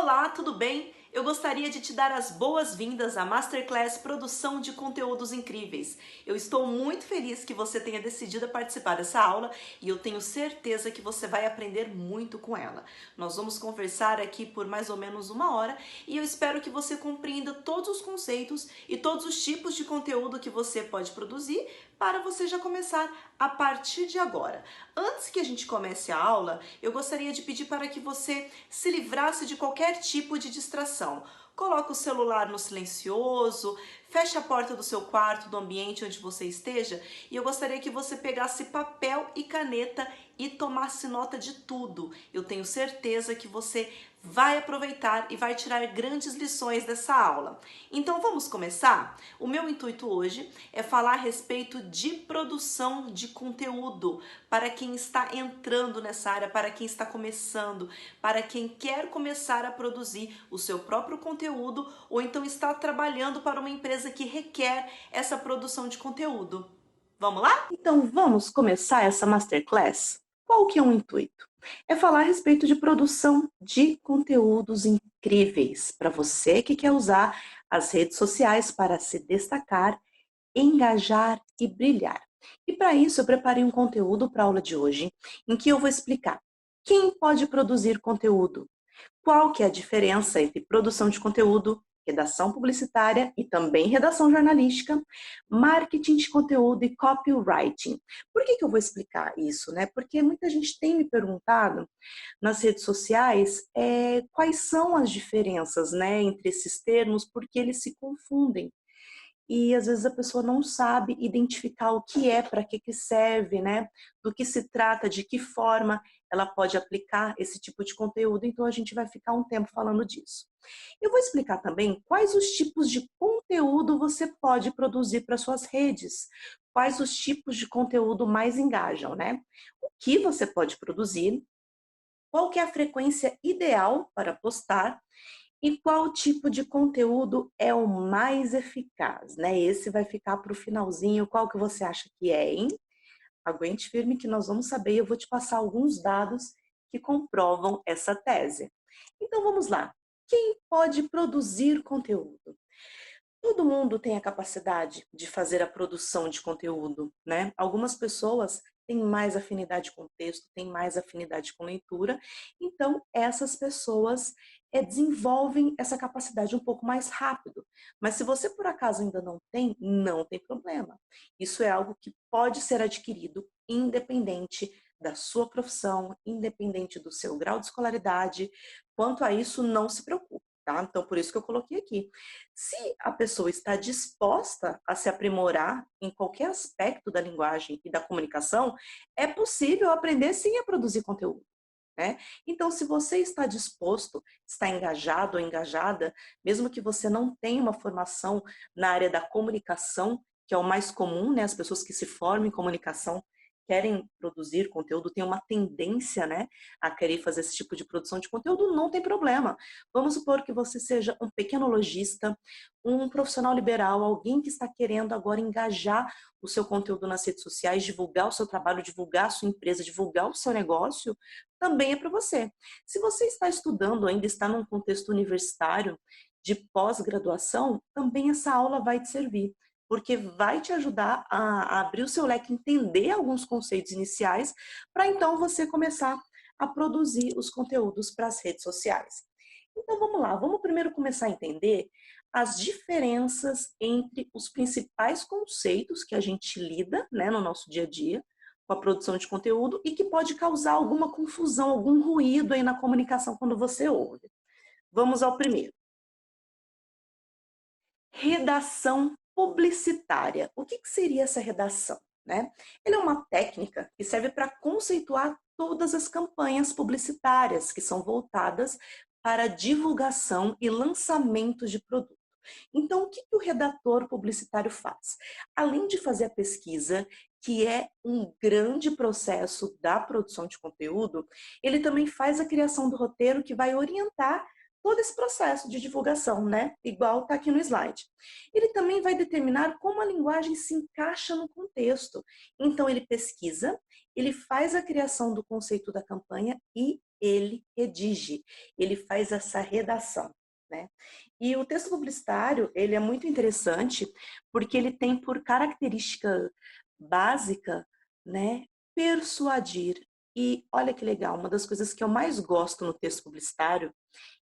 Olá, tudo bem? Eu gostaria de te dar as boas-vindas à Masterclass Produção de Conteúdos Incríveis. Eu estou muito feliz que você tenha decidido participar dessa aula e eu tenho certeza que você vai aprender muito com ela. Nós vamos conversar aqui por mais ou menos uma hora e eu espero que você compreenda todos os conceitos e todos os tipos de conteúdo que você pode produzir para você já começar a partir de agora. Antes que a gente comece a aula, eu gostaria de pedir para que você se livrasse de qualquer tipo de distração. Coloque o celular no silencioso, feche a porta do seu quarto, do ambiente onde você esteja, e eu gostaria que você pegasse papel e caneta e tomasse nota de tudo. Eu tenho certeza que você vai aproveitar e vai tirar grandes lições dessa aula. Então vamos começar? O meu intuito hoje é falar a respeito de produção de conteúdo para quem está entrando nessa área, para quem está começando, para quem quer começar a produzir o seu próprio conteúdo ou então está trabalhando para uma empresa que requer essa produção de conteúdo. Vamos lá? Então vamos começar essa masterclass? Qual que é o intuito? É falar a respeito de produção de conteúdos incríveis para você que quer usar as redes sociais para se destacar, engajar e brilhar. E para isso eu preparei um conteúdo para a aula de hoje, em que eu vou explicar quem pode produzir conteúdo, qual que é a diferença entre produção de conteúdo, redação publicitária e também redação jornalística, marketing de conteúdo e copywriting. Por que eu vou explicar isso, né? Porque muita gente tem me perguntado nas redes sociais quais são as diferenças, né, entre esses termos, porque eles se confundem e às vezes a pessoa não sabe identificar o que é, para que serve, né? Do que se trata, de que forma ela pode aplicar esse tipo de conteúdo, então a gente vai ficar um tempo falando disso. Eu vou explicar também quais os tipos de conteúdo você pode produzir para suas redes, quais os tipos de conteúdo mais engajam, né? O que você pode produzir, qual que é a frequência ideal para postar e qual tipo de conteúdo é o mais eficaz, né? Esse vai ficar para o finalzinho. Qual que você acha que é, hein? Aguente firme que nós vamos saber. Eu vou te passar alguns dados que comprovam essa tese. Então vamos lá. Quem pode produzir conteúdo? Todo mundo tem a capacidade de fazer a produção de conteúdo, né? Algumas pessoas têm mais afinidade com texto, têm mais afinidade com leitura, então essas pessoas desenvolvem essa capacidade um pouco mais rápido. Mas se você por acaso ainda não tem problema. Isso é algo que pode ser adquirido independente da sua profissão, independente do seu grau de escolaridade. Quanto a isso, não se preocupe. Tá? Então, por isso que eu coloquei aqui. Se a pessoa está disposta a se aprimorar em qualquer aspecto da linguagem e da comunicação, é possível aprender sim a produzir conteúdo, né? Então, se você está disposto, está engajado ou engajada, mesmo que você não tenha uma formação na área da comunicação, que é o mais comum, né? As pessoas que se formam em comunicação querem produzir conteúdo, têm uma tendência, né, a querer fazer esse tipo de produção de conteúdo, não tem problema. Vamos supor que você seja um pequeno lojista, um profissional liberal, alguém que está querendo agora engajar o seu conteúdo nas redes sociais, divulgar o seu trabalho, divulgar a sua empresa, divulgar o seu negócio, também é para você. Se você está estudando, ainda está num contexto universitário, de pós-graduação, também essa aula vai te servir, porque vai te ajudar a abrir o seu leque, entender alguns conceitos iniciais, para então você começar a produzir os conteúdos para as redes sociais. Então vamos lá, vamos primeiro começar a entender as diferenças entre os principais conceitos que a gente lida, né, no nosso dia a dia com a produção de conteúdo e que pode causar alguma confusão, algum ruído aí na comunicação quando você ouve. Vamos ao primeiro. Redação publicitária. O que seria essa redação, né? Ela é uma técnica que serve para conceituar todas as campanhas publicitárias que são voltadas para divulgação e lançamento de produto. Então, o que o redator publicitário faz? Além de fazer a pesquisa, que é um grande processo da produção de conteúdo, ele também faz a criação do roteiro que vai orientar todo esse processo de divulgação, né? Igual está aqui no slide. Ele também vai determinar como a linguagem se encaixa no contexto. Então, ele pesquisa, ele faz a criação do conceito da campanha e ele redige, ele faz essa redação, né? E o texto publicitário, ele é muito interessante porque ele tem por característica básica, né, persuadir. E olha que legal, uma das coisas que eu mais gosto no texto publicitário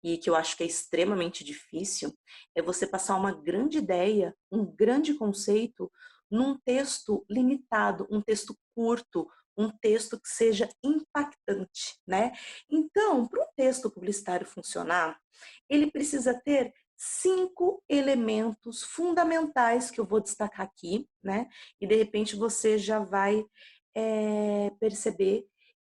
e que eu acho que é extremamente difícil é você passar uma grande ideia, um grande conceito num texto limitado, um texto curto, um texto que seja impactante, né? Então, para um texto publicitário funcionar, ele precisa ter 5 elementos fundamentais que eu vou destacar aqui, né? E de repente você já vai perceber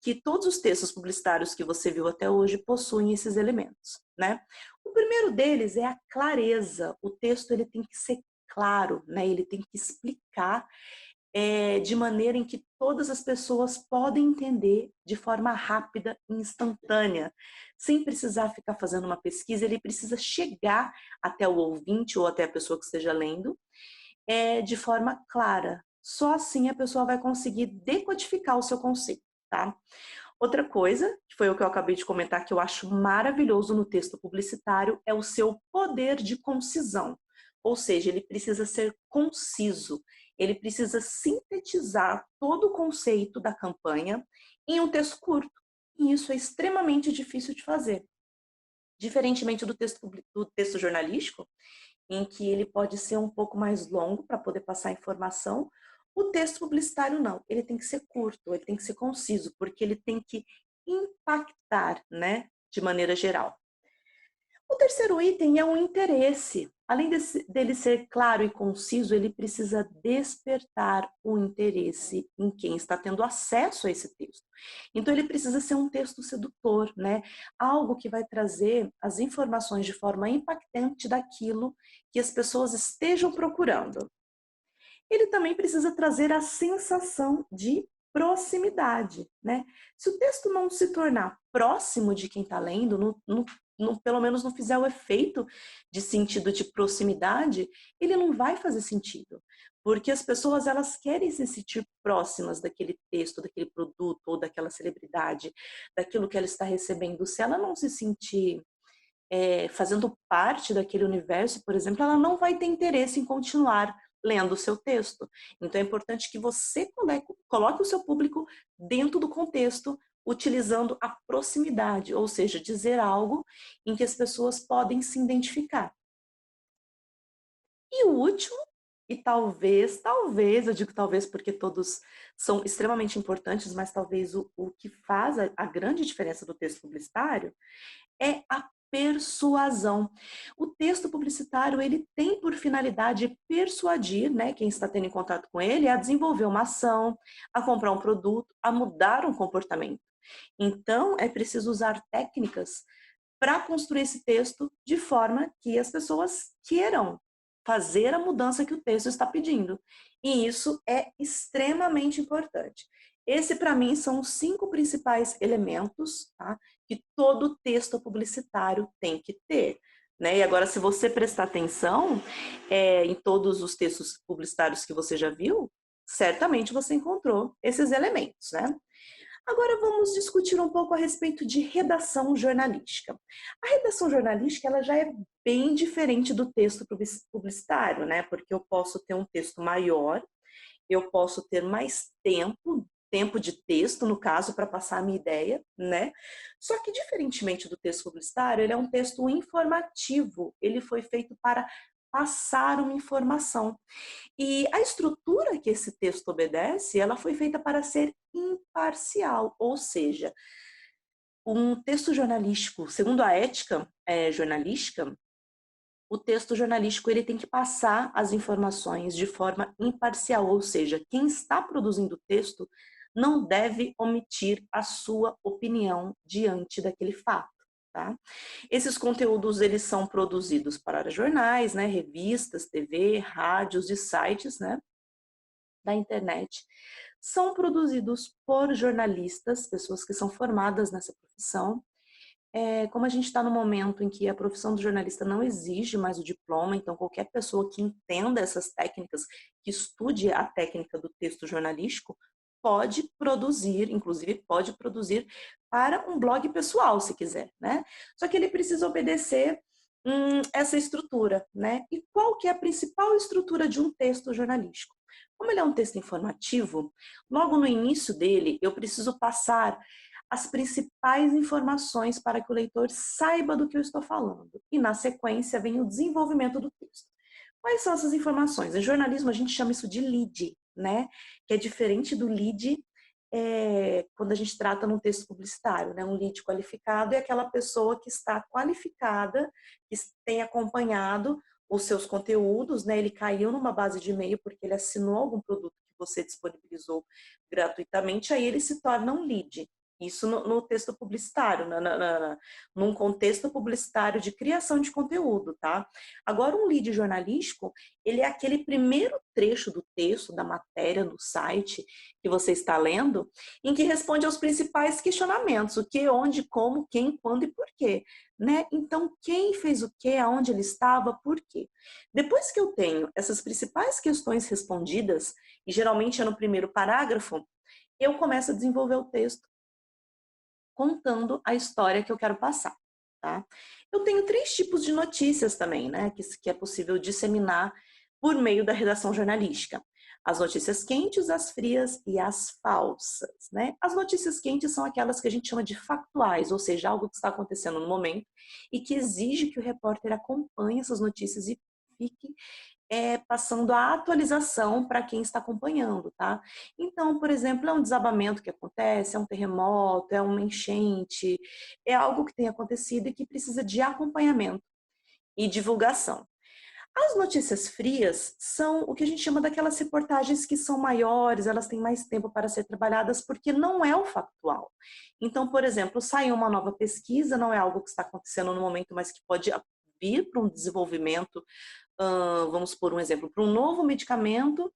que todos os textos publicitários que você viu até hoje possuem esses elementos, né? O primeiro deles é a clareza. O texto ele tem que ser claro, né? Ele tem que explicar de maneira em que todas as pessoas podem entender de forma rápida e instantânea, sem precisar ficar fazendo uma pesquisa. Ele precisa chegar até o ouvinte ou até a pessoa que esteja lendo de forma clara. Só assim a pessoa vai conseguir decodificar o seu conceito, tá? Outra coisa, que foi o que eu acabei de comentar, que eu acho maravilhoso no texto publicitário, é o seu poder de concisão. Ou seja, ele precisa ser conciso, ele precisa sintetizar todo o conceito da campanha em um texto curto. E isso é extremamente difícil de fazer. Diferentemente do texto jornalístico, em que ele pode ser um pouco mais longo para poder passar informação. O texto publicitário não, ele tem que ser curto, ele tem que ser conciso, porque ele tem que impactar, né, de maneira geral. O terceiro item é o interesse. Além dele ser claro e conciso, ele precisa despertar o interesse em quem está tendo acesso a esse texto. Então, ele precisa ser um texto sedutor, né? Algo que vai trazer as informações de forma impactante daquilo que as pessoas estejam procurando. Ele também precisa trazer a sensação de proximidade, né? Se o texto não se tornar próximo de quem está lendo, pelo menos não fizer o efeito de sentido de proximidade, ele não vai fazer sentido. Porque as pessoas, elas querem se sentir próximas daquele texto, daquele produto ou daquela celebridade, daquilo que ela está recebendo. Se ela não se sentir fazendo parte daquele universo, por exemplo, ela não vai ter interesse em continuar lendo o seu texto. Então é importante que você coloque o seu público dentro do contexto, utilizando a proximidade, ou seja, dizer algo em que as pessoas podem se identificar. E o último, e talvez, eu digo talvez porque todos são extremamente importantes, mas talvez o que faz a grande diferença do texto publicitário é a persuasão. O texto publicitário, ele tem por finalidade persuadir, né, quem está tendo em contato com ele a desenvolver uma ação, a comprar um produto, a mudar um comportamento. Então, é preciso usar técnicas para construir esse texto de forma que as pessoas queiram fazer a mudança que o texto está pedindo. E isso é extremamente importante. Esse, para mim, são os 5 principais elementos, tá, que todo texto publicitário tem que ter. Né? E agora, se você prestar atenção em todos os textos publicitários que você já viu, certamente você encontrou esses elementos, né? Agora vamos discutir um pouco a respeito de redação jornalística. A redação jornalística ela já é bem diferente do texto publicitário, né? Porque eu posso ter um texto maior, eu posso ter mais tempo de texto, no caso, para passar a minha ideia, né? Só que, diferentemente do texto publicitário, ele é um texto informativo, ele foi feito para passar uma informação. E a estrutura que esse texto obedece, ela foi feita para ser imparcial, ou seja, um texto jornalístico, segundo a ética jornalística, o texto jornalístico ele tem que passar as informações de forma imparcial, ou seja, quem está produzindo o texto não deve omitir a sua opinião diante daquele fato. Tá? Esses conteúdos eles são produzidos para jornais, né, revistas, TV, rádios e sites, né, da internet. São produzidos por jornalistas, pessoas que são formadas nessa profissão, Como a gente está no momento em que a profissão do jornalista não exige mais o diploma, então qualquer pessoa que entenda essas técnicas, que estude a técnica do texto jornalístico, pode produzir, inclusive pode produzir para um blog pessoal, se quiser, né? Só que ele precisa obedecer essa estrutura, né? E qual que é a principal estrutura de um texto jornalístico? Como ele é um texto informativo, logo no início dele eu preciso passar as principais informações para que o leitor saiba do que eu estou falando. E na sequência vem o desenvolvimento do texto. Quais são essas informações? Em jornalismo a gente chama isso de lead, né? Que é diferente do lead quando a gente trata num texto publicitário, né? Um lead qualificado é aquela pessoa que está qualificada, que tem acompanhado os seus conteúdos, né? Ele caiu numa base de e-mail porque ele assinou algum produto que você disponibilizou gratuitamente, aí ele se torna um lead. Isso no texto publicitário, num contexto publicitário de criação de conteúdo, tá? Agora, um lead jornalístico, ele é aquele primeiro trecho do texto, da matéria, do site que você está lendo, em que responde aos principais questionamentos: o que, onde, como, quem, quando e por quê, né? Então, quem fez o quê, aonde ele estava, por quê? Depois que eu tenho essas principais questões respondidas, e geralmente é no primeiro parágrafo, eu começo a desenvolver o texto contando a história que eu quero passar, tá? Eu tenho 3 tipos de notícias também, né, que é possível disseminar por meio da redação jornalística. As notícias quentes, as frias e as falsas, né? As notícias quentes são aquelas que a gente chama de factuais, ou seja, algo que está acontecendo no momento e que exige que o repórter acompanhe essas notícias e fique passando a atualização para quem está acompanhando, tá? Então, por exemplo, é um desabamento que acontece, é um terremoto, é uma enchente, é algo que tem acontecido e que precisa de acompanhamento e divulgação. As notícias frias são o que a gente chama daquelas reportagens que são maiores, elas têm mais tempo para ser trabalhadas, porque não é o factual. Então, por exemplo, saiu uma nova pesquisa, não é algo que está acontecendo no momento, mas que pode vir para um desenvolvimento, vamos por um exemplo, para um novo medicamento,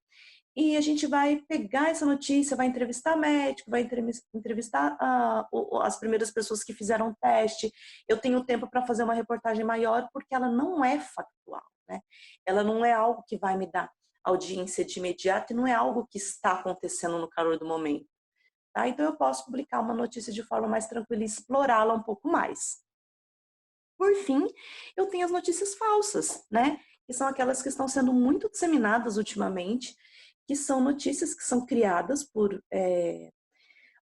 e a gente vai pegar essa notícia, vai entrevistar médico, vai entrevistar as primeiras pessoas que fizeram o teste. Eu tenho tempo para fazer uma reportagem maior porque ela não é factual, né? Ela não é algo que vai me dar audiência de imediato e não é algo que está acontecendo no calor do momento, tá? Então eu posso publicar uma notícia de forma mais tranquila e explorá-la um pouco mais. Por fim, eu tenho as notícias falsas, né? Que são aquelas que estão sendo muito disseminadas ultimamente, que são notícias que são criadas por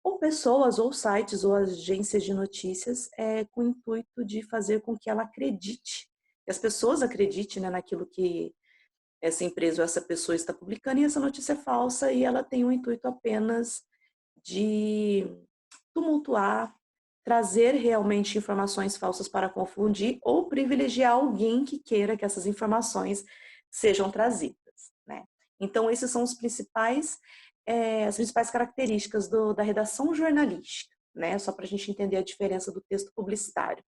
ou pessoas, ou sites, ou agências de notícias, com o intuito de fazer com que ela acredite, que as pessoas acreditem, né, naquilo que essa empresa ou essa pessoa está publicando, e essa notícia é falsa e ela tem o intuito apenas de tumultuar, trazer realmente informações falsas para confundir ou privilegiar alguém que queira que essas informações sejam trazidas, né? Então, esses são as principais características da redação jornalística, né? Só para a gente entender a diferença do texto publicitário.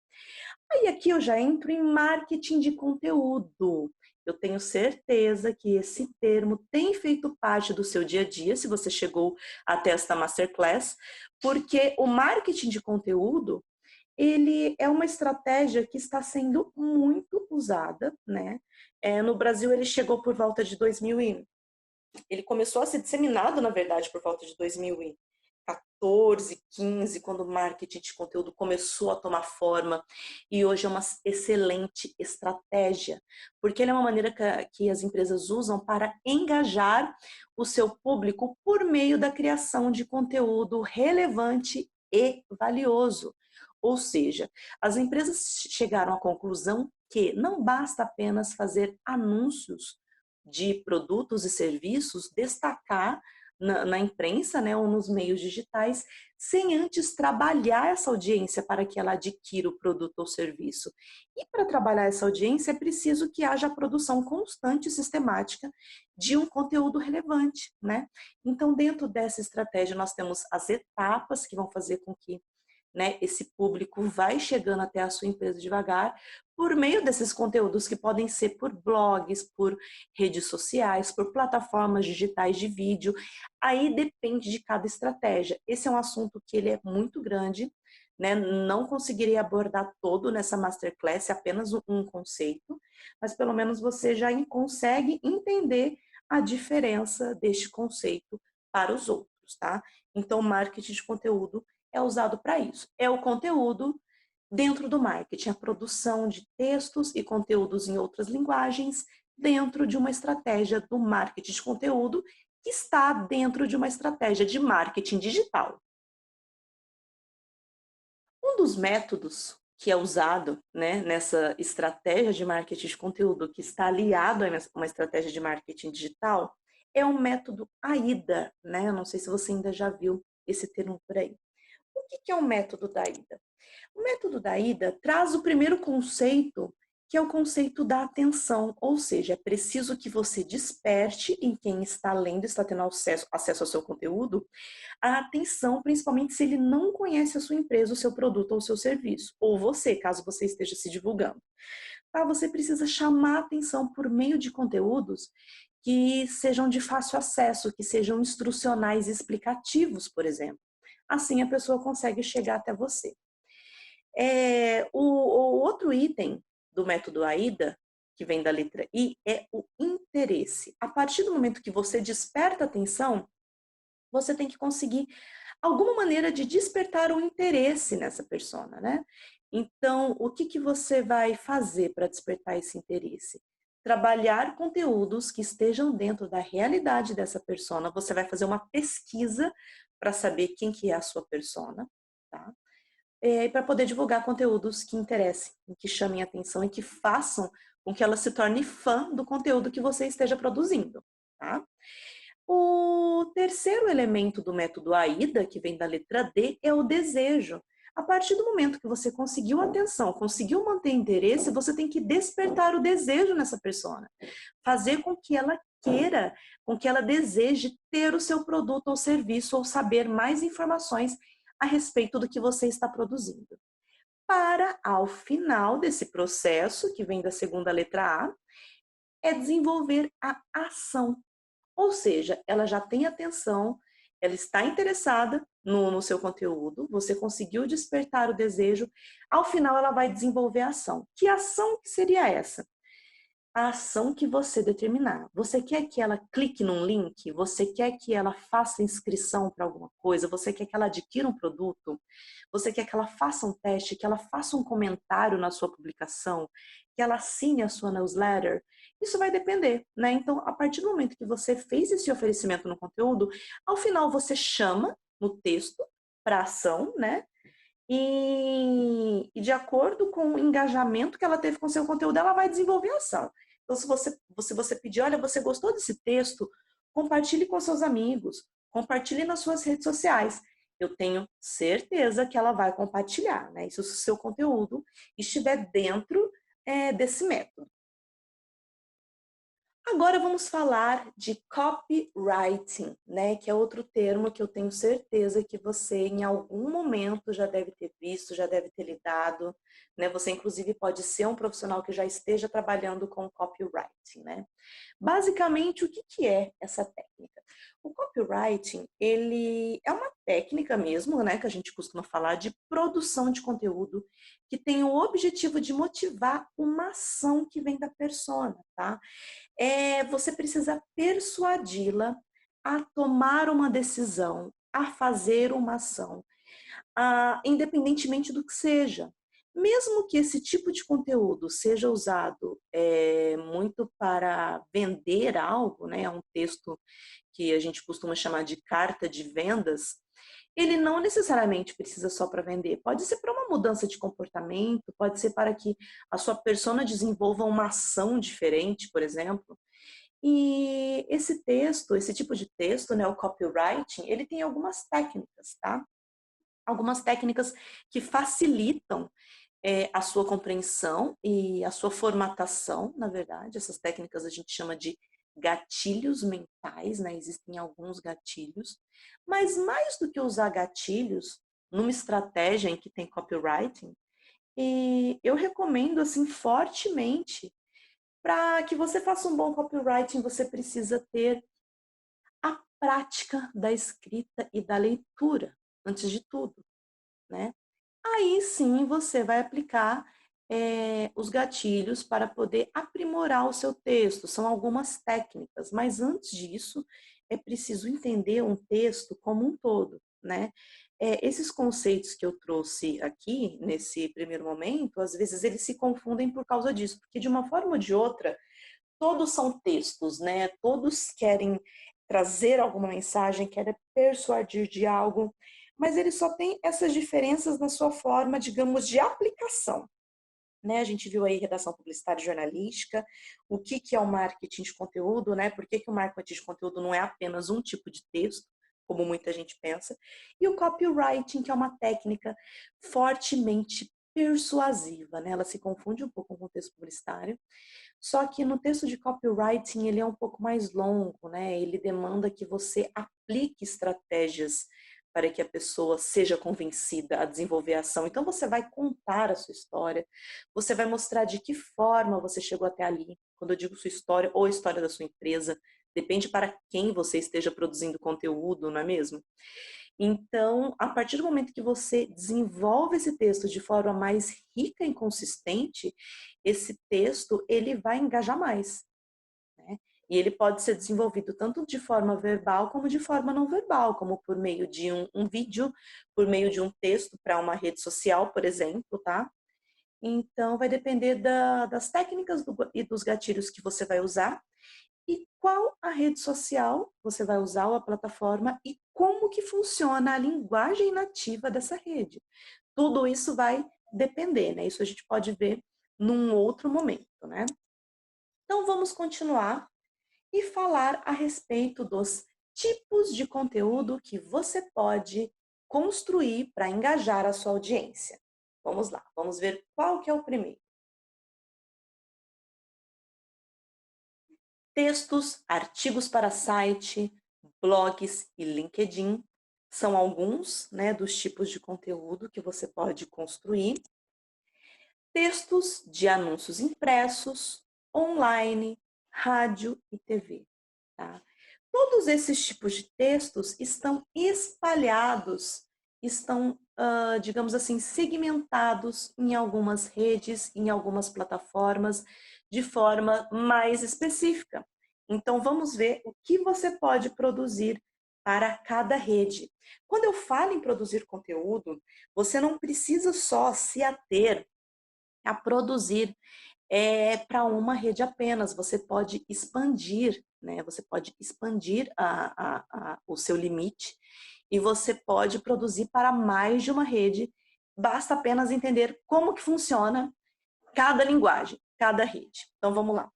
Aí aqui eu já entro em marketing de conteúdo. Eu tenho certeza que esse termo tem feito parte do seu dia a dia, se você chegou até esta masterclass, porque o marketing de conteúdo, ele é uma estratégia que está sendo muito usada, né? No Brasil ele chegou por volta de 2000 ele começou a ser disseminado, na verdade, por volta de 2014, 15, quando o marketing de conteúdo começou a tomar forma, e hoje é uma excelente estratégia, porque ele é uma maneira que as empresas usam para engajar o seu público por meio da criação de conteúdo relevante e valioso. Ou seja, as empresas chegaram à conclusão que não basta apenas fazer anúncios de produtos e serviços, destacar na imprensa, né, ou nos meios digitais, sem antes trabalhar essa audiência para que ela adquira o produto ou serviço. E para trabalhar essa audiência é preciso que haja a produção constante e sistemática de um conteúdo relevante, né? Então, dentro dessa estratégia, nós temos as etapas que vão fazer com que, né, esse público vai chegando até a sua empresa devagar, por meio desses conteúdos que podem ser por blogs, por redes sociais, por plataformas digitais de vídeo. Aí depende de cada estratégia. Esse é um assunto que ele é muito grande, né? Não conseguirei abordar todo nessa masterclass, apenas um conceito, mas pelo menos você já consegue entender a diferença deste conceito para os outros, tá? Então, marketing de conteúdo é usado para isso. É o conteúdo dentro do marketing, a produção de textos e conteúdos em outras linguagens dentro de uma estratégia do marketing de conteúdo que está dentro de uma estratégia de marketing digital. Um dos métodos que é usado, né, nessa estratégia de marketing de conteúdo que está aliado a uma estratégia de marketing digital é o método AIDA, né? Eu não sei se você ainda já viu esse termo por aí. O que é o método da AIDA? O método da AIDA traz o primeiro conceito, que é o conceito da atenção, ou seja, é preciso que você desperte em quem está lendo, está tendo acesso ao seu conteúdo, a atenção, principalmente se ele não conhece a sua empresa, o seu produto ou o seu serviço, ou você, caso você esteja se divulgando. Tá? Você precisa chamar a atenção por meio de conteúdos que sejam de fácil acesso, que sejam instrucionais e explicativos, por exemplo. Assim a pessoa consegue chegar até você. O outro item do método AIDA, que vem da letra I, é o interesse. A partir do momento que você desperta atenção, você tem que conseguir alguma maneira de despertar o interesse nessa persona, né? Então, o que você vai fazer para despertar esse interesse? Trabalhar conteúdos que estejam dentro da realidade dessa persona. Você vai fazer uma pesquisa para saber quem que é a sua persona, tá? Para poder divulgar conteúdos que interessem, que chamem a atenção e que façam com que ela se torne fã do conteúdo que você esteja produzindo, tá? O terceiro elemento do método AIDA, que vem da letra D, é o desejo. A partir do momento que você conseguiu atenção, conseguiu manter interesse, você tem que despertar o desejo nessa persona. Fazer com que ela queira, com que ela deseje ter o seu produto ou serviço ou saber mais informações a respeito do que você está produzindo. Para, ao final desse processo, que vem da segunda letra A, é desenvolver a ação. Ou seja, ela já tem atenção, ela está interessada no seu conteúdo, você conseguiu despertar o desejo, ao final ela vai desenvolver a ação. Que ação que seria essa? A ação que você determinar. Você quer que ela clique num link? Você quer que ela faça inscrição para alguma coisa? Você quer que ela adquira um produto? Você quer que ela faça um teste? Que ela faça um comentário na sua publicação? Que ela assine a sua newsletter? Isso vai depender, né? Então, a partir do momento que você fez esse oferecimento no conteúdo, ao final você chama no texto para ação, né? E de acordo com o engajamento que ela teve com o seu conteúdo, ela vai desenvolver a ação. Então, se você pedir, olha, você gostou desse texto, compartilhe com seus amigos, compartilhe nas suas redes sociais. Eu tenho certeza que ela vai compartilhar, né? Isso se o seu conteúdo estiver dentro desse método. Agora vamos falar de copywriting, né? Que é outro termo que eu tenho certeza que você em algum momento já deve ter visto, já deve ter lidado, né? Você inclusive pode ser um profissional que já esteja trabalhando com copywriting, né? Basicamente, o que é essa técnica? O copywriting, ele é uma técnica mesmo, né, que a gente costuma falar de produção de conteúdo que tem o objetivo de motivar uma ação que vem da persona, tá? Você precisa persuadi-la a tomar uma decisão, a fazer uma ação, independentemente do que seja. Mesmo que esse tipo de conteúdo seja usado muito para vender algo, né, um texto que a gente costuma chamar de carta de vendas, ele não necessariamente precisa só para vender. Pode ser para uma mudança de comportamento, pode ser para que a sua persona desenvolva uma ação diferente, por exemplo. E esse texto, esse tipo de texto, né, o copywriting, ele tem algumas técnicas, tá? Algumas técnicas que facilitam a sua compreensão e a sua formatação, na verdade. Essas técnicas a gente chama de gatilhos mentais, né? Existem alguns gatilhos, mas mais do que usar gatilhos numa estratégia em que tem copywriting, e eu recomendo assim fortemente para que você faça um bom copywriting, você precisa ter a prática da escrita e da leitura, antes de tudo, né? Aí sim você vai aplicar os gatilhos para poder aprimorar o seu texto. São algumas técnicas, mas antes disso é preciso entender um texto como um todo, né? Esses conceitos que eu trouxe aqui nesse primeiro momento, às vezes eles se confundem por causa disso, porque de uma forma ou de outra, todos são textos, né? Todos querem trazer alguma mensagem, querem persuadir de algo, mas eles só têm essas diferenças na sua forma, digamos, de aplicação. Né? A gente viu aí redação publicitária e jornalística, o que é o marketing de conteúdo, né? Por que o marketing de conteúdo não é apenas um tipo de texto, como muita gente pensa, e o copywriting, que é uma técnica fortemente persuasiva, né? Ela se confunde um pouco com o texto publicitário, só que no texto de copywriting ele é um pouco mais longo, né? Ele demanda que você aplique estratégias para que a pessoa seja convencida a desenvolver a ação. Então você vai contar a sua história, você vai mostrar de que forma você chegou até ali. Quando eu digo sua história ou a história da sua empresa, depende para quem você esteja produzindo conteúdo, não é mesmo? Então, a partir do momento que você desenvolve esse texto de forma mais rica e consistente, esse texto ele vai engajar mais, né? E ele pode ser desenvolvido tanto de forma verbal como de forma não verbal, como por meio de um vídeo, por meio de um texto para uma rede social, por exemplo, tá? Então, vai depender das técnicas e dos gatilhos que você vai usar e qual a rede social você vai usar ou a plataforma e como que funciona a linguagem nativa dessa rede. Tudo isso vai depender, né? Isso a gente pode ver num outro momento, né? Então vamos continuar e falar a respeito dos tipos de conteúdo que você pode construir para engajar a sua audiência. Vamos lá, vamos ver qual que é o primeiro. Textos, artigos para site, blogs e LinkedIn são alguns, né, dos tipos de conteúdo que você pode construir. Textos de anúncios impressos, online, rádio e TV. Tá? Todos esses tipos de textos estão espalhados, estão, digamos assim, segmentados em algumas redes, em algumas plataformas, de forma mais específica. Então, vamos ver o que você pode produzir para cada rede. Quando eu falo em produzir conteúdo, você não precisa só se ater a produzir para uma rede apenas. Você pode expandir, né? Você pode expandir o seu limite e você pode produzir para mais de uma rede. Basta apenas entender como que funciona cada linguagem, cada rede. Então vamos lá.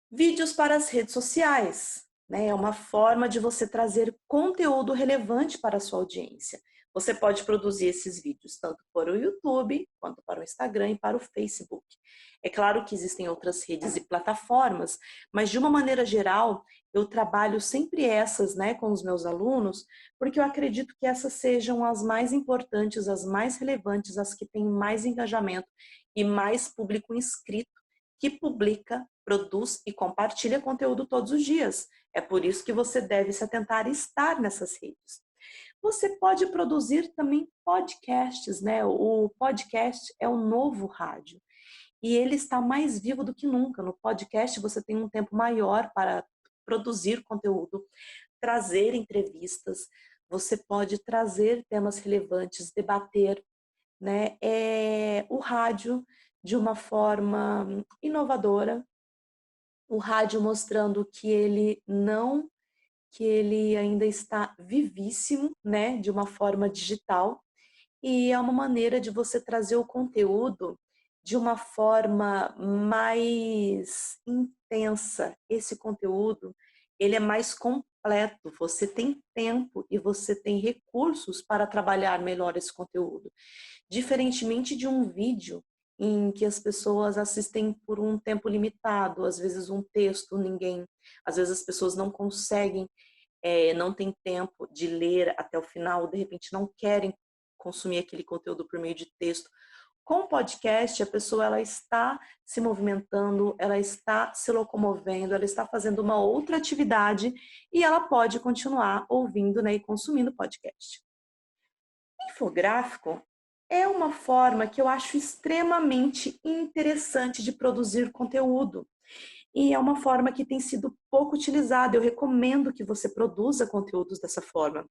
Vídeos para as redes sociais, né? É uma forma de você trazer conteúdo relevante para a sua audiência. Você pode produzir esses vídeos tanto para o YouTube, quanto para o Instagram e para o Facebook. É claro que existem outras redes e plataformas, mas de uma maneira geral, eu trabalho sempre essas, né, com os meus alunos, porque eu acredito que essas sejam as mais importantes, as mais relevantes, as que têm mais engajamento e mais público inscrito que publica, produz e compartilha conteúdo todos os dias. É por isso que você deve se atentar a estar nessas redes. Você pode produzir também podcasts, né? O podcast é o novo rádio e ele está mais vivo do que nunca. No podcast você tem um tempo maior para produzir conteúdo, trazer entrevistas, você pode trazer temas relevantes, debater, né? O rádio de uma forma inovadora, o rádio mostrando que ele não, que ele ainda está vivíssimo, né, de uma forma digital, e é uma maneira de você trazer o conteúdo de uma forma mais intensa. Esse conteúdo, ele é mais completo, você tem tempo e você tem recursos para trabalhar melhor esse conteúdo. Diferentemente de um vídeo em que as pessoas assistem por um tempo limitado, às vezes um texto, às vezes as pessoas não conseguem, não tem tempo de ler até o final, de repente não querem consumir aquele conteúdo por meio de texto. Com o podcast, a pessoa ela está se movimentando, ela está se locomovendo, ela está fazendo uma outra atividade e ela pode continuar ouvindo, né, e consumindo podcast. Infográfico é uma forma que eu acho extremamente interessante de produzir conteúdo. E é uma forma que tem sido pouco utilizada. Eu recomendo que você produza conteúdos dessa forma.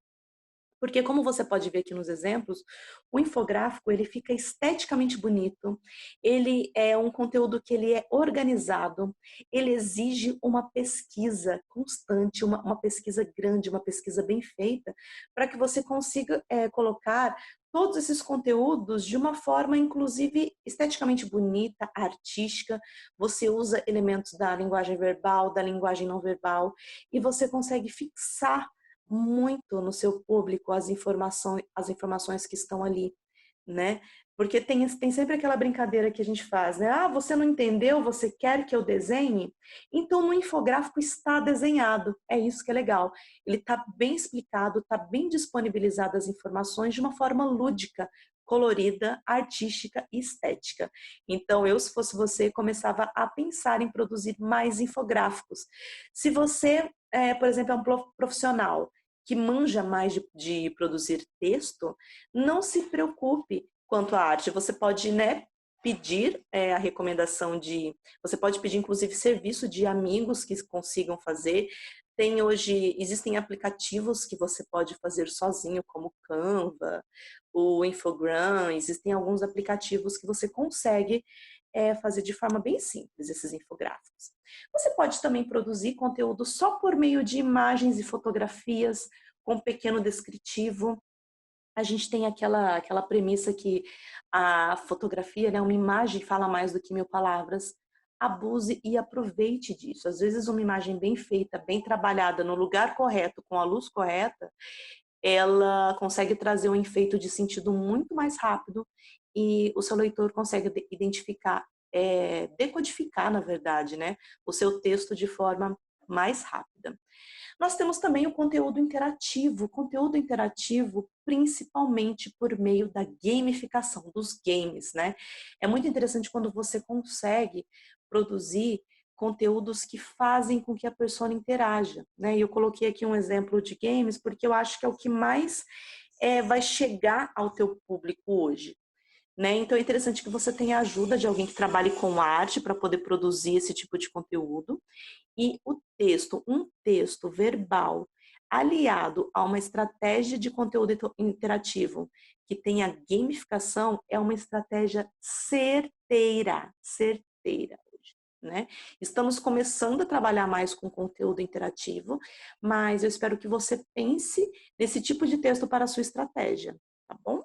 Porque como você pode ver aqui nos exemplos, o infográfico ele fica esteticamente bonito, ele é um conteúdo que ele é organizado, ele exige uma pesquisa constante, uma pesquisa grande, uma pesquisa bem feita, para que você consiga colocar todos esses conteúdos de uma forma, inclusive, esteticamente bonita, artística. Você usa elementos da linguagem verbal, da linguagem não verbal, e você consegue fixar muito no seu público as informações que estão ali, né? Porque tem sempre aquela brincadeira que a gente faz, né? Ah, você não entendeu? Você quer que eu desenhe? Então, no infográfico está desenhado. É isso que é legal. Ele está bem explicado, está bem disponibilizado as informações de uma forma lúdica, colorida, artística e estética. Então, eu, se fosse você, começava a pensar em produzir mais infográficos. Se você, por exemplo, é um profissional que manja mais de produzir texto, não se preocupe quanto à arte. Você pode, né, pedir a recomendação de... Você pode pedir, inclusive, serviço de amigos que consigam fazer. Existem aplicativos que você pode fazer sozinho, como o Canva, o Infogram. Existem alguns aplicativos que você consegue fazer de forma bem simples esses infográficos. Você pode também produzir conteúdo só por meio de imagens e fotografias, com um pequeno descritivo. A gente tem aquela premissa que a fotografia, né, uma imagem fala mais do que 1000 palavras. Abuse e aproveite disso. Às vezes uma imagem bem feita, bem trabalhada, no lugar correto, com a luz correta, ela consegue trazer um efeito de sentido muito mais rápido e o seu leitor consegue identificar, decodificar, na verdade, né, o seu texto de forma mais rápida. Nós temos também o conteúdo interativo principalmente por meio da gamificação, dos games, né? É muito interessante quando você consegue produzir conteúdos que fazem com que a pessoa interaja, né? E eu coloquei aqui um exemplo de games porque eu acho que é o que mais vai chegar ao teu público hoje. Né? Então é interessante que você tenha a ajuda de alguém que trabalhe com arte para poder produzir esse tipo de conteúdo. E um texto verbal aliado a uma estratégia de conteúdo interativo que tenha gamificação é uma estratégia certeira, certeira. Né? Estamos começando a trabalhar mais com conteúdo interativo, mas eu espero que você pense nesse tipo de texto para a sua estratégia, tá bom?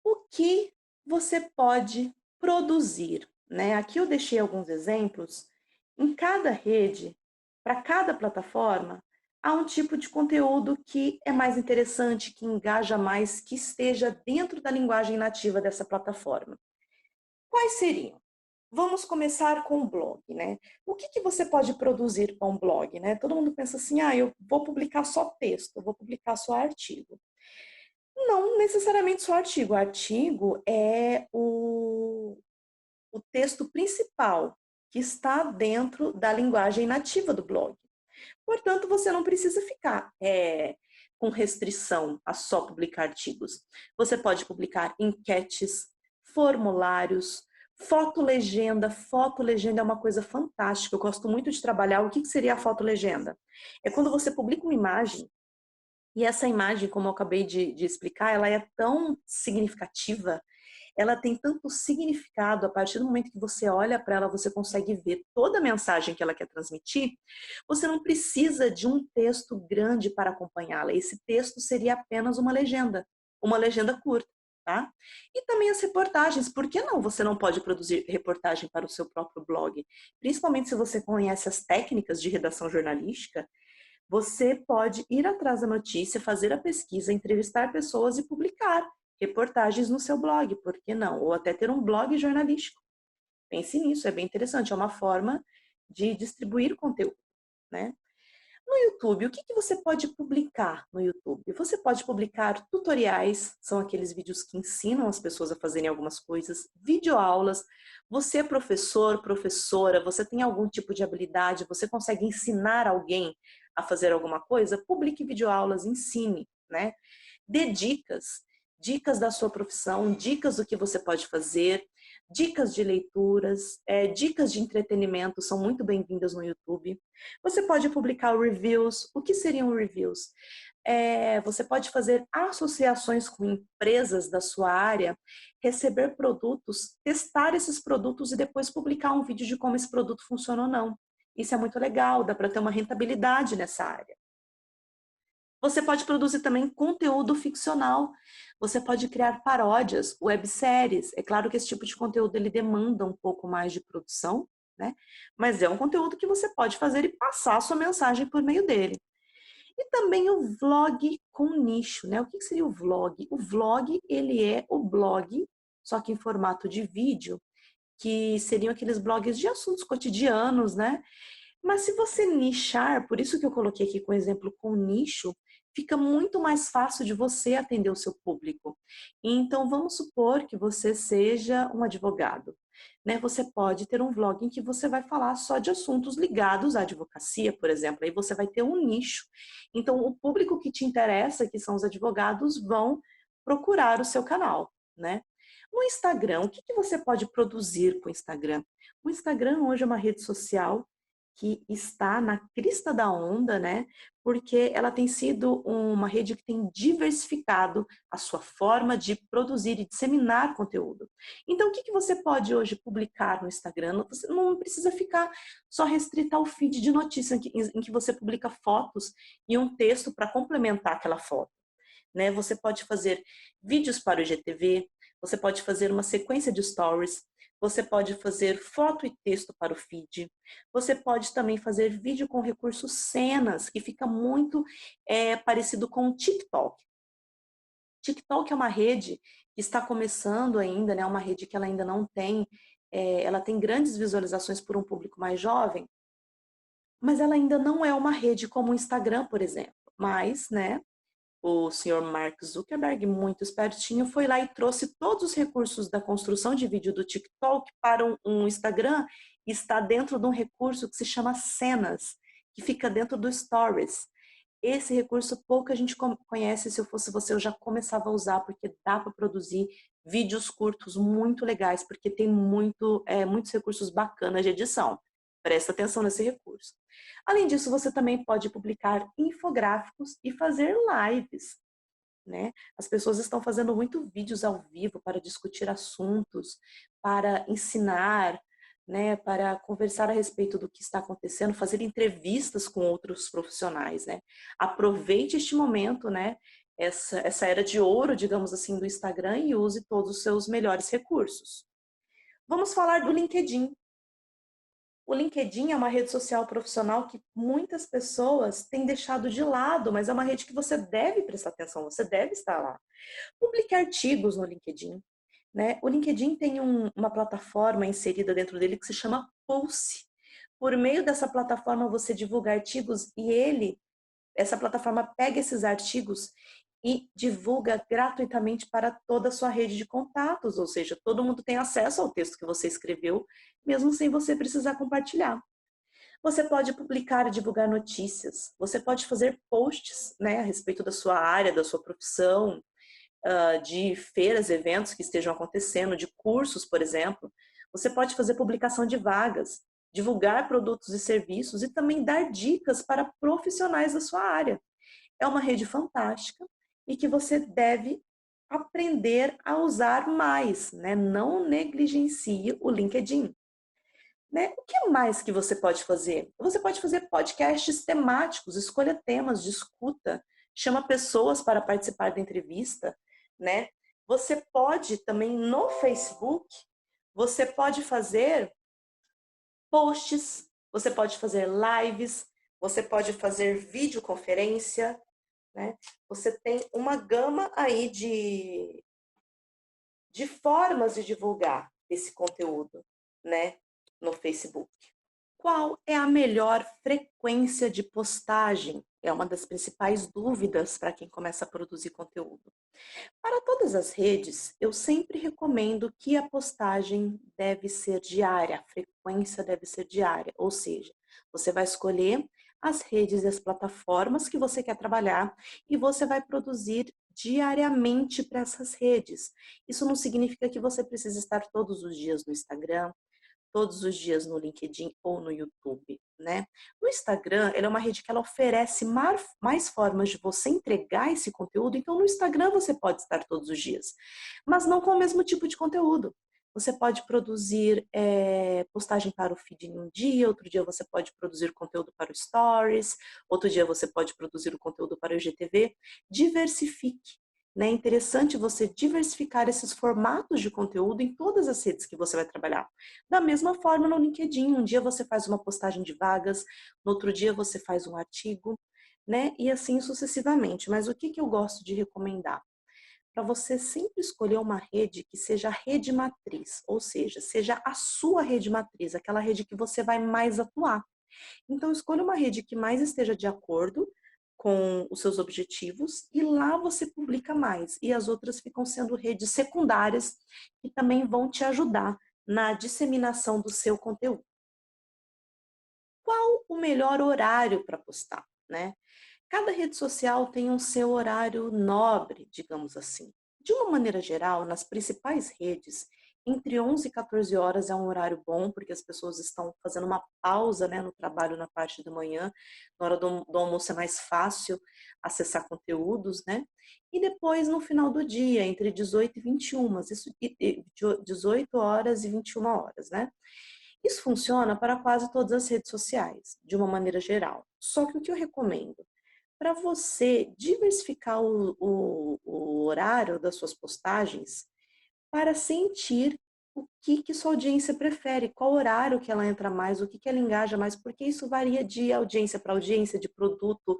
O que você pode produzir, né? Aqui eu deixei alguns exemplos. Em cada rede, para cada plataforma, há um tipo de conteúdo que é mais interessante, que engaja mais, que esteja dentro da linguagem nativa dessa plataforma. Quais seriam? Vamos começar com o blog, né? O que você pode produzir para um blog, né? Todo mundo pensa assim, eu vou publicar só texto, eu vou publicar só artigo. Não necessariamente só artigo. Artigo é o texto principal que está dentro da linguagem nativa do blog. Portanto, você não precisa ficar com restrição a só publicar artigos. Você pode publicar enquetes, formulários, foto-legenda. Foto-legenda é uma coisa fantástica. Eu gosto muito de trabalhar. O que seria a foto-legenda? É quando você publica uma imagem e essa imagem, como eu acabei de explicar, ela é tão significativa, ela tem tanto significado, a partir do momento que você olha para ela, você consegue ver toda a mensagem que ela quer transmitir, você não precisa de um texto grande para acompanhá-la. Esse texto seria apenas uma legenda curta, tá? E também as reportagens, por que não? Você não pode produzir reportagem para o seu próprio blog, principalmente se você conhece as técnicas de redação jornalística. Você pode ir atrás da notícia, fazer a pesquisa, entrevistar pessoas e publicar reportagens no seu blog, por que não? Ou até ter um blog jornalístico. Pense nisso, é bem interessante, é uma forma de distribuir conteúdo, né? No YouTube, o que você pode publicar no YouTube? Você pode publicar tutoriais, são aqueles vídeos que ensinam as pessoas a fazerem algumas coisas, videoaulas. Você é professor, professora, você tem algum tipo de habilidade, você consegue ensinar alguém a fazer alguma coisa? Publique videoaulas, ensine, né? Dê dicas. dicas da sua profissão, dicas do que você pode fazer, dicas de leituras, dicas de entretenimento são muito bem-vindas no YouTube. Você pode publicar reviews. O que seriam reviews? Você pode fazer associações com empresas da sua área, receber produtos, testar esses produtos e depois publicar um vídeo de como esse produto funciona ou não. Isso é muito legal, dá para ter uma rentabilidade nessa área. Você pode produzir também conteúdo ficcional. Você pode criar paródias, webséries. É claro que esse tipo de conteúdo ele demanda um pouco mais de produção, né? Mas é um conteúdo que você pode fazer e passar a sua mensagem por meio dele. E também o vlog com nicho, né? O que seria o vlog? O vlog, ele é o blog, só que em formato de vídeo, que seriam aqueles blogs de assuntos cotidianos, né? Mas se você nichar, por isso que eu coloquei aqui com exemplo com nicho, fica muito mais fácil de você atender o seu público. Então, vamos supor que você seja um advogado, né? Você pode ter um vlog em que você vai falar só de assuntos ligados à advocacia, por exemplo. Aí você vai ter um nicho. Então, o público que te interessa, que são os advogados, vão procurar o seu canal, né? No Instagram, o que você pode produzir com o Instagram? O Instagram hoje é uma rede social que está na crista da onda, né? Porque ela tem sido uma rede que tem diversificado a sua forma de produzir e disseminar conteúdo. Então, o que você pode hoje publicar no Instagram? Você não precisa ficar só restrito ao feed de notícia em que você publica fotos e um texto para complementar aquela foto, né? Você pode fazer vídeos para o IGTV, você pode fazer uma sequência de stories, você pode fazer foto e texto para o feed, você pode também fazer vídeo com recurso cenas, que fica muito parecido com o TikTok. TikTok é uma rede que está começando ainda, né? Uma rede que ela ainda não tem, ela tem grandes visualizações por um público mais jovem, mas ela ainda não é uma rede como o Instagram, por exemplo. Mas, né, o senhor Mark Zuckerberg, muito espertinho, foi lá e trouxe todos os recursos da construção de vídeo do TikTok para um Instagram e está dentro de um recurso que se chama Cenas, que fica dentro do Stories. Esse recurso pouca gente conhece, se eu fosse você eu já começava a usar, porque dá para produzir vídeos curtos muito legais, porque tem muitos recursos bacanas de edição. Presta atenção nesse recurso. Além disso, você também pode publicar infográficos e fazer lives, né? As pessoas estão fazendo muito vídeos ao vivo para discutir assuntos, para ensinar, né? Para conversar a respeito do que está acontecendo, fazer entrevistas com outros profissionais, né? Aproveite este momento, né? Essa era de ouro, digamos assim, do Instagram e use todos os seus melhores recursos. Vamos falar do LinkedIn. O LinkedIn é uma rede social profissional que muitas pessoas têm deixado de lado, mas é uma rede que você deve prestar atenção, você deve estar lá. Publique artigos no LinkedIn, né? O LinkedIn tem uma plataforma inserida dentro dele que se chama Pulse. Por meio dessa plataforma você divulga artigos e essa plataforma pega esses artigos e divulga gratuitamente para toda a sua rede de contatos, ou seja, todo mundo tem acesso ao texto que você escreveu, mesmo sem você precisar compartilhar. Você pode publicar e divulgar notícias, você pode fazer posts, né, a respeito da sua área, da sua profissão, de feiras, eventos que estejam acontecendo, de cursos, por exemplo. Você pode fazer publicação de vagas, divulgar produtos e serviços e também dar dicas para profissionais da sua área. É uma rede fantástica e que você deve aprender a usar mais, né? Não negligencie o LinkedIn. Né? O que mais que você pode fazer? Você pode fazer podcasts temáticos, escolha temas, discuta, chama pessoas para participar da entrevista, né? Você pode também no Facebook, você pode fazer posts, você pode fazer lives, você pode fazer videoconferência, né? Você tem uma gama aí de formas de divulgar esse conteúdo, né, no Facebook. Qual é a melhor frequência de postagem? É uma das principais dúvidas para quem começa a produzir conteúdo. Para todas as redes, eu sempre recomendo que a postagem deve ser diária, a frequência deve ser diária, ou seja, você vai escolher as redes e as plataformas que você quer trabalhar e você vai produzir diariamente para essas redes. Isso não significa que você precisa estar todos os dias no Instagram, todos os dias no LinkedIn ou no YouTube, né? No Instagram, ela é uma rede que ela oferece mais formas de você entregar esse conteúdo, então no Instagram você pode estar todos os dias, mas não com o mesmo tipo de conteúdo. Você pode produzir postagem para o feed em um dia, outro dia você pode produzir conteúdo para o Stories, outro dia você pode produzir o conteúdo para o IGTV. Diversifique. Né? É interessante você diversificar esses formatos de conteúdo em todas as redes que você vai trabalhar. Da mesma forma no LinkedIn, um dia você faz uma postagem de vagas, no outro dia você faz um artigo, né? E assim sucessivamente. Mas o que eu gosto de recomendar? Para você sempre escolher uma rede que seja a rede matriz, ou seja a sua rede matriz, aquela rede que você vai mais atuar. Então, escolha uma rede que mais esteja de acordo com os seus objetivos e lá você publica mais. E as outras ficam sendo redes secundárias que também vão te ajudar na disseminação do seu conteúdo. Qual o melhor horário para postar, né? Cada rede social tem um seu horário nobre, digamos assim. De uma maneira geral, nas principais redes, entre 11 e 14 horas é um horário bom, porque as pessoas estão fazendo uma pausa, né, no trabalho na parte da manhã. Na hora do almoço é mais fácil acessar conteúdos, né? E depois, no final do dia, entre 18 e 21, 18 horas e 21 horas, né? Isso funciona para quase todas as redes sociais, de uma maneira geral. Só que o que eu recomendo? Para você diversificar o horário das suas postagens para sentir o que sua audiência prefere, qual horário que ela entra mais, o que ela engaja mais, porque isso varia de audiência para audiência, de produto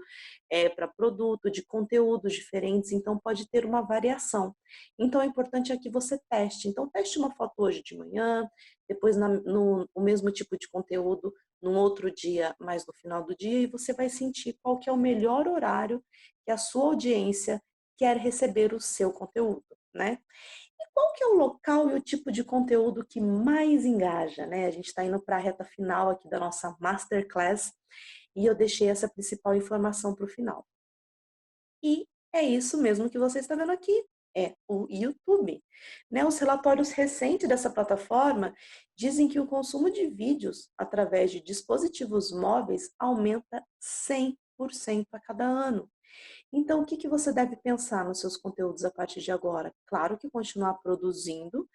para produto, de conteúdos diferentes, então pode ter uma variação. Então, o importante é que você teste. Então, teste uma foto hoje de manhã, depois no o mesmo tipo de conteúdo num outro dia, mais no final do dia, e você vai sentir qual que é o melhor horário que a sua audiência quer receber o seu conteúdo, né? E qual que é o local e o tipo de conteúdo que mais engaja, né? A gente está indo para a reta final aqui da nossa Masterclass e eu deixei essa principal informação para o final. E é isso mesmo que você está vendo aqui, é o YouTube. Né? Os relatórios recentes dessa plataforma dizem que o consumo de vídeos através de dispositivos móveis aumenta 100% a cada ano. Então, o que você deve pensar nos seus conteúdos a partir de agora? Claro que continuar produzindo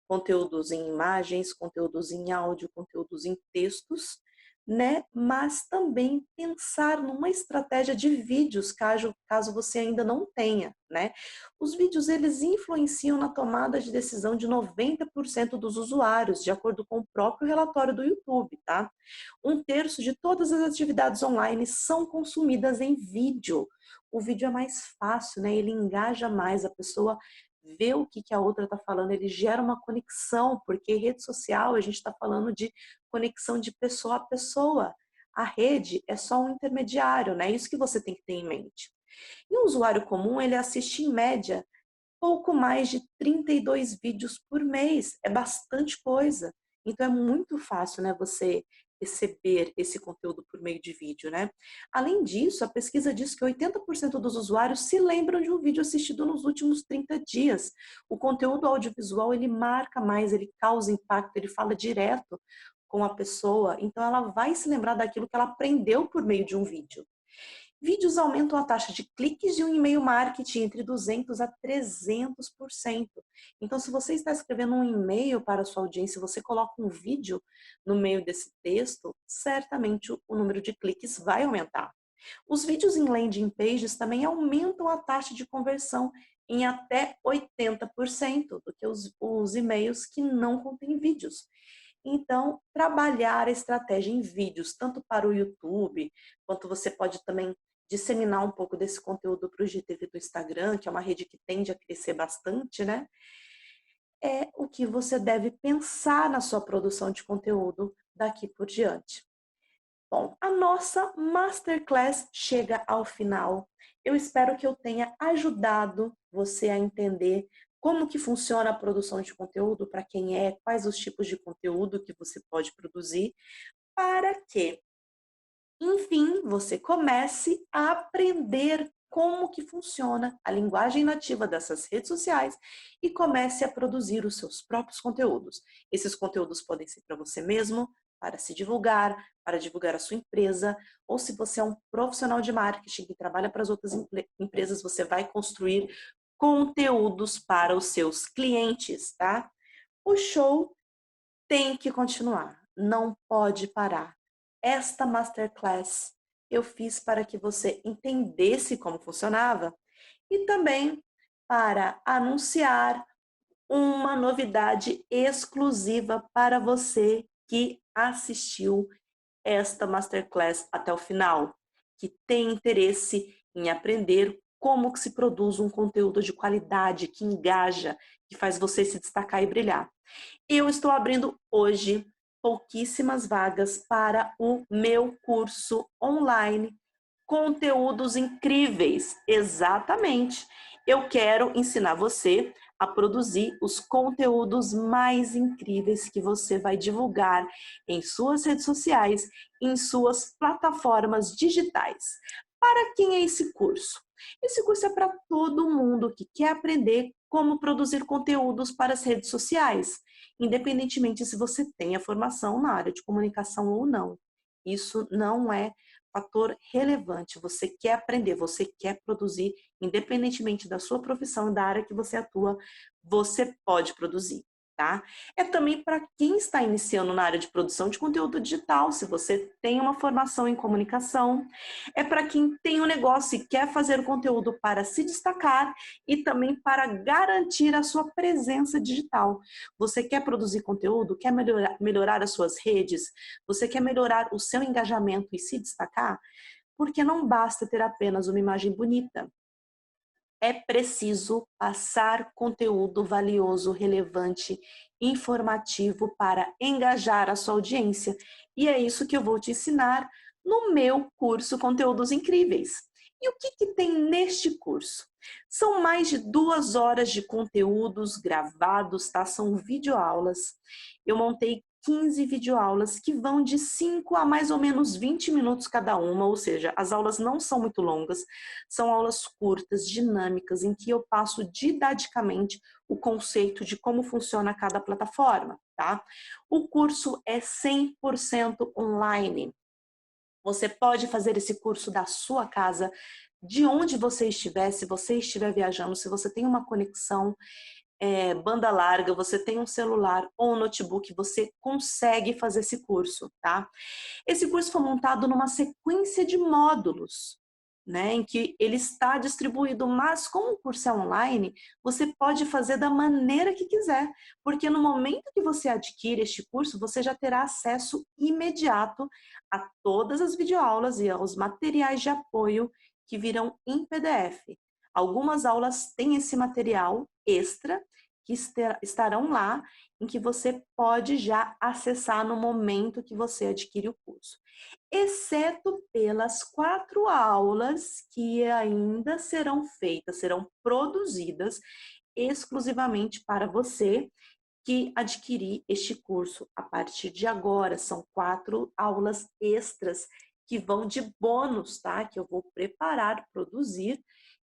conteúdos em imagens, conteúdos em áudio, conteúdos em textos, né? Mas também pensar numa estratégia de vídeos, caso você ainda não tenha, né? Os vídeos, eles influenciam na tomada de decisão de 90% dos usuários, de acordo com o próprio relatório do YouTube, tá? 1/3 de todas as atividades online são consumidas em vídeo. O vídeo é mais fácil, né? Ele engaja mais, a pessoa vê o que a outra está falando, ele gera uma conexão, porque rede social a gente está falando de conexão de pessoa a pessoa. A rede é só um intermediário, né? Isso que você tem que ter em mente. E um usuário comum, ele assiste em média pouco mais de 32 vídeos por mês. É bastante coisa. Então é muito fácil, né, você receber esse conteúdo por meio de vídeo, né? Além disso, a pesquisa diz que 80% dos usuários se lembram de um vídeo assistido nos últimos 30 dias. O conteúdo audiovisual, ele marca mais, ele causa impacto, ele fala direto com a pessoa, então ela vai se lembrar daquilo que ela aprendeu por meio de um vídeo. Vídeos aumentam a taxa de cliques de um e-mail marketing entre 200 a 300%. Então, se você está escrevendo um e-mail para a sua audiência, você coloca um vídeo no meio desse texto, certamente o número de cliques vai aumentar. Os vídeos em landing pages também aumentam a taxa de conversão em até 80% do que os e-mails que não contêm vídeos. Então, trabalhar a estratégia em vídeos, tanto para o YouTube, quanto você pode também disseminar um pouco desse conteúdo para o IGTV do Instagram, que é uma rede que tende a crescer bastante, né? É o que você deve pensar na sua produção de conteúdo daqui por diante. Bom, a nossa Masterclass chega ao final. Eu espero que eu tenha ajudado você a entender como que funciona a produção de conteúdo, para quem é, quais os tipos de conteúdo que você pode produzir, para que, enfim, você comece a aprender como que funciona a linguagem nativa dessas redes sociais e comece a produzir os seus próprios conteúdos. Esses conteúdos podem ser para você mesmo, para se divulgar, para divulgar a sua empresa, ou se você é um profissional de marketing que trabalha para as outras empresas, você vai construir conteúdos para os seus clientes, tá? O show tem que continuar, não pode parar. Esta masterclass eu fiz para que você entendesse como funcionava e também para anunciar uma novidade exclusiva para você que assistiu esta masterclass até o final, que tem interesse em aprender como que se produz um conteúdo de qualidade, que engaja, que faz você se destacar e brilhar. Eu estou abrindo hoje pouquíssimas vagas para o meu curso online Conteúdos Incríveis. Exatamente. Eu quero ensinar você a produzir os conteúdos mais incríveis que você vai divulgar em suas redes sociais, em suas plataformas digitais. Para quem é esse curso? Esse curso é para todo mundo que quer aprender como produzir conteúdos para as redes sociais, independentemente se você tem a formação na área de comunicação ou não. Isso não é fator relevante. Você quer aprender, você quer produzir, independentemente da sua profissão e da área que você atua, você pode produzir, tá? É também para quem está iniciando na área de produção de conteúdo digital, se você tem uma formação em comunicação, é para quem tem um negócio e quer fazer o conteúdo para se destacar e também para garantir a sua presença digital. Você quer produzir conteúdo, quer melhorar as suas redes, você quer melhorar o seu engajamento e se destacar? Porque não basta ter apenas uma imagem bonita. É preciso passar conteúdo valioso, relevante, informativo para engajar a sua audiência. E é isso que eu vou te ensinar no meu curso Conteúdos Incríveis. E o que tem neste curso? São mais de 2 horas de conteúdos gravados, tá? São videoaulas. Eu montei 15 videoaulas que vão de 5 a mais ou menos 20 minutos cada uma, ou seja, as aulas não são muito longas, são aulas curtas, dinâmicas, em que eu passo didaticamente o conceito de como funciona cada plataforma, tá? O curso é 100% online. Você pode fazer esse curso da sua casa, de onde você estiver, se você estiver viajando, se você tem uma conexão banda larga, você tem um celular ou um notebook, você consegue fazer esse curso, tá? Esse curso foi montado numa sequência de módulos, né, em que ele está distribuído, mas como o curso é online, você pode fazer da maneira que quiser, porque no momento que você adquire este curso, você já terá acesso imediato a todas as videoaulas e aos materiais de apoio que virão em PDF. Algumas aulas têm esse material extra que estarão lá, em que você pode já acessar no momento que você adquire o curso, exceto pelas 4 aulas que ainda serão feitas, serão produzidas exclusivamente para você que adquirir este curso a partir de agora. São 4 aulas extras que vão de bônus, tá? Que eu vou preparar, produzir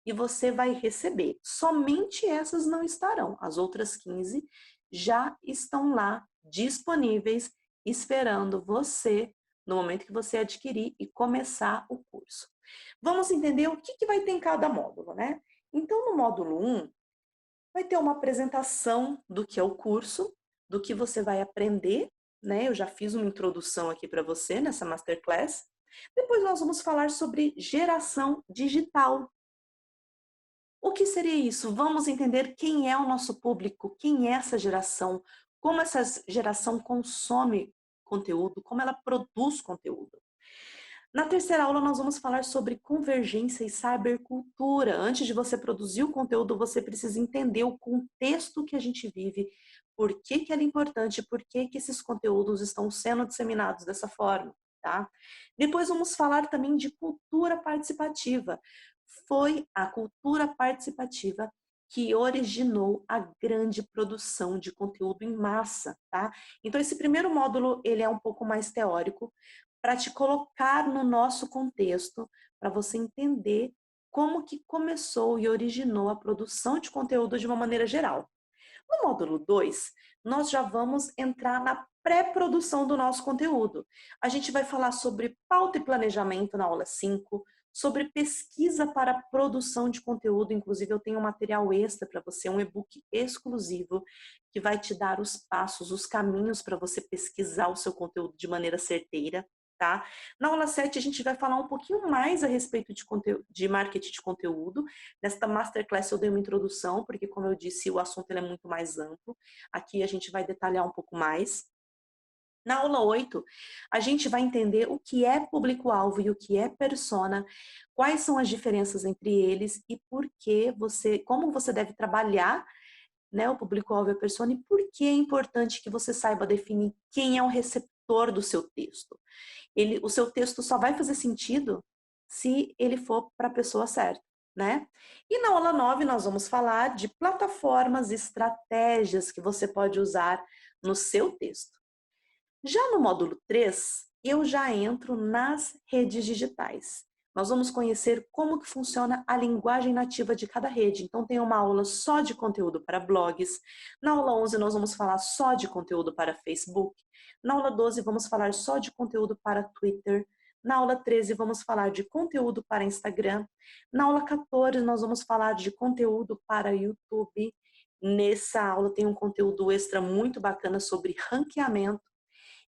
e você vai receber. Somente essas não estarão, as outras 15 já estão lá disponíveis, esperando você no momento que você adquirir e começar o curso. Vamos entender o que vai ter em cada módulo, né? Então, no módulo 1, vai ter uma apresentação do que é o curso, do que você vai aprender, né? Eu já fiz uma introdução aqui para você nessa masterclass. Depois nós vamos falar sobre geração digital. O que seria isso? Vamos entender quem é o nosso público, quem é essa geração, como essa geração consome conteúdo, como ela produz conteúdo. Na terceira aula, nós vamos falar sobre convergência e cybercultura. Antes de você produzir o conteúdo, você precisa entender o contexto que a gente vive, por que ela é importante, por que esses conteúdos estão sendo disseminados dessa forma, tá? Depois vamos falar também de cultura participativa. Foi a cultura participativa que originou a grande produção de conteúdo em massa, tá? Então, esse primeiro módulo, ele é um pouco mais teórico, para te colocar no nosso contexto, para você entender como que começou e originou a produção de conteúdo de uma maneira geral. No módulo 2, nós já vamos entrar na pré-produção do nosso conteúdo. A gente vai falar sobre pauta e planejamento na aula 5, sobre pesquisa para produção de conteúdo, inclusive eu tenho um material extra para você, um e-book exclusivo, que vai te dar os passos, os caminhos para você pesquisar o seu conteúdo de maneira certeira. Tá? Na aula 7 a gente vai falar um pouquinho mais a respeito de marketing de conteúdo. Nesta Masterclass eu dei uma introdução, porque como eu disse, o assunto ele é muito mais amplo. Aqui a gente vai detalhar um pouco mais. Na aula 8, a gente vai entender o que é público-alvo e o que é persona, quais são as diferenças entre eles e como você deve trabalhar, né, o público-alvo e a persona, e por que é importante que você saiba definir quem é o receptor do seu texto. O seu texto só vai fazer sentido se ele for para a pessoa certa, né? E na aula 9 nós vamos falar de plataformas e estratégias que você pode usar no seu texto. Já no módulo 3, eu já entro nas redes digitais. Nós vamos conhecer como que funciona a linguagem nativa de cada rede. Então tem uma aula só de conteúdo para blogs. Na aula 11 nós vamos falar só de conteúdo para Facebook. Na aula 12 vamos falar só de conteúdo para Twitter. Na aula 13 vamos falar de conteúdo para Instagram. Na aula 14 nós vamos falar de conteúdo para YouTube. Nessa aula tem um conteúdo extra muito bacana sobre ranqueamento.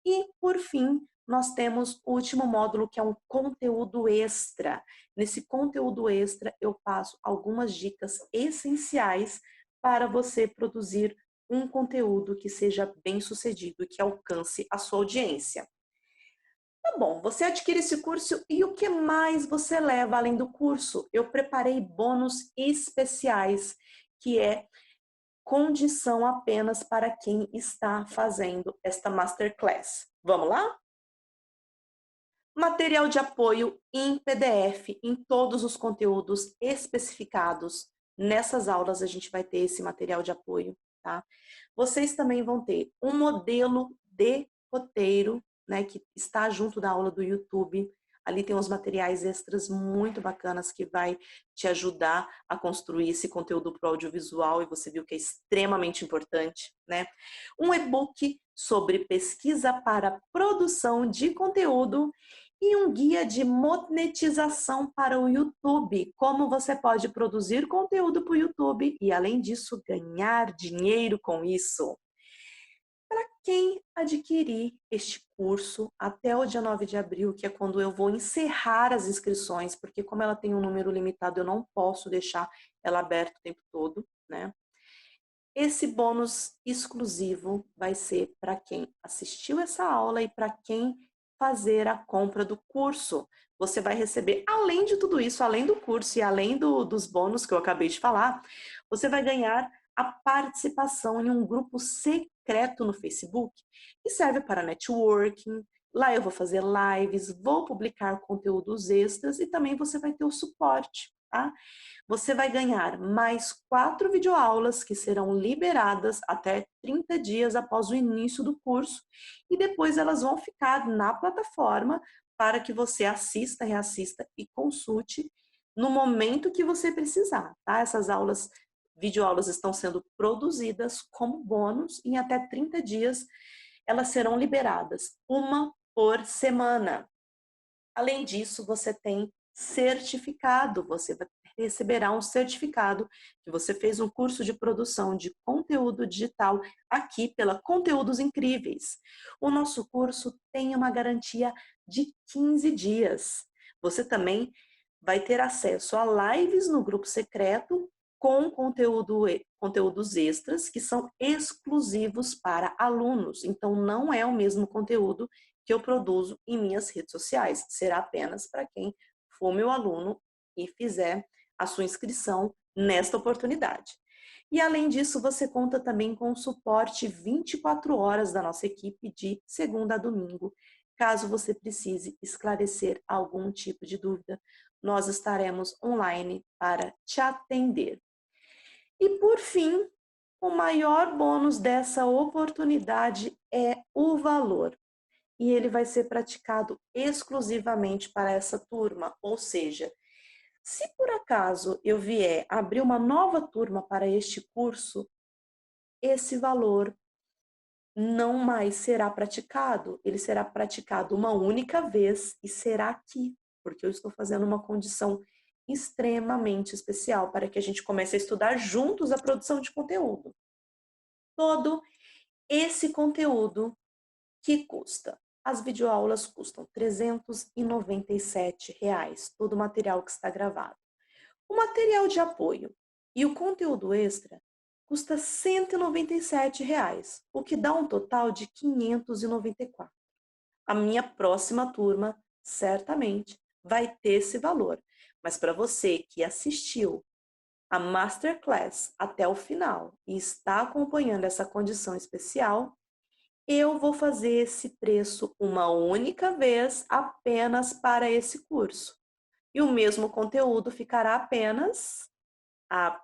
E, por fim, nós temos o último módulo, que é um conteúdo extra. Nesse conteúdo extra, eu passo algumas dicas essenciais para você produzir um conteúdo que seja bem sucedido e que alcance a sua audiência. Tá bom, você adquire esse curso e o que mais você leva além do curso? Eu preparei bônus especiais, que é condição apenas para quem está fazendo esta Masterclass. Vamos lá? Material de apoio em PDF, em todos os conteúdos especificados. Nessas aulas a gente vai ter esse material de apoio, tá? Vocês também vão ter um modelo de roteiro, né, que está junto da aula do YouTube. Ali tem uns materiais extras muito bacanas que vai te ajudar a construir esse conteúdo para o audiovisual e você viu que é extremamente importante, né? Um e-book sobre pesquisa para produção de conteúdo e um guia de monetização para o YouTube, como você pode produzir conteúdo para o YouTube e, além disso, ganhar dinheiro com isso. Para quem adquirir este curso até o dia 9 de abril, que é quando eu vou encerrar as inscrições, porque como ela tem um número limitado, eu não posso deixar ela aberta o tempo todo, né? Esse bônus exclusivo vai ser para quem assistiu essa aula e para quem fazer a compra do curso. Você vai receber, além de tudo isso, além do curso e além dos bônus que eu acabei de falar, você vai ganhar a participação em um grupo secreto no Facebook, que serve para networking. Lá eu vou fazer lives, vou publicar conteúdos extras e também você vai ter o suporte, tá? Você vai ganhar mais 4 videoaulas que serão liberadas até 30 dias após o início do curso e depois elas vão ficar na plataforma para que você assista, reassista e consulte no momento que você precisar, tá? Essas videoaulas estão sendo produzidas como bônus e em até 30 dias elas serão liberadas, uma por semana. Além disso, você tem certificado, você receberá um certificado que você fez um curso de produção de conteúdo digital aqui pela Conteúdos Incríveis. O nosso curso tem uma garantia de 15 dias. Você também vai ter acesso a lives no grupo secreto com conteúdos extras que são exclusivos para alunos. Então, não é o mesmo conteúdo que eu produzo em minhas redes sociais. Será apenas para quem for meu aluno e fizer a sua inscrição nesta oportunidade. E além disso, você conta também com o suporte 24 horas da nossa equipe de segunda a domingo. Caso você precise esclarecer algum tipo de dúvida, nós estaremos online para te atender. E por fim, o maior bônus dessa oportunidade é o valor. E ele vai ser praticado exclusivamente para essa turma, ou seja, Se por acaso eu vier abrir uma nova turma para este curso, esse valor não mais será praticado. Ele será praticado uma única vez e será aqui, porque eu estou fazendo uma condição extremamente especial para que a gente comece a estudar juntos a produção de conteúdo. Todo esse conteúdo que custa. As videoaulas custam R$ 397, todo o material que está gravado. O material de apoio e o conteúdo extra custa R$ 197, o que dá um total de R$ 594. A minha próxima turma certamente vai ter esse valor, mas para você que assistiu a Masterclass até o final e está acompanhando essa condição especial, eu vou fazer esse preço uma única vez apenas para esse curso. E o mesmo conteúdo ficará apenas R$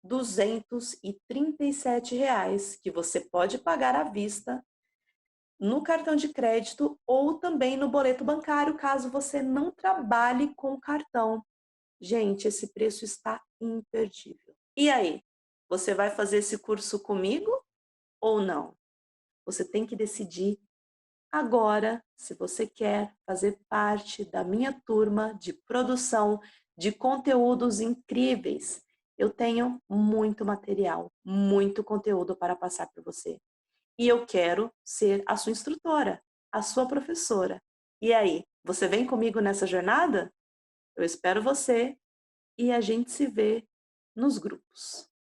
237, que você pode pagar à vista no cartão de crédito ou também no boleto bancário, caso você não trabalhe com cartão. Gente, esse preço está imperdível. E aí, você vai fazer esse curso comigo ou não? Você tem que decidir agora se você quer fazer parte da minha turma de produção de conteúdos incríveis. Eu tenho muito material, muito conteúdo para passar para você. E eu quero ser a sua instrutora, a sua professora. E aí, você vem comigo nessa jornada? Eu espero você e a gente se vê nos grupos.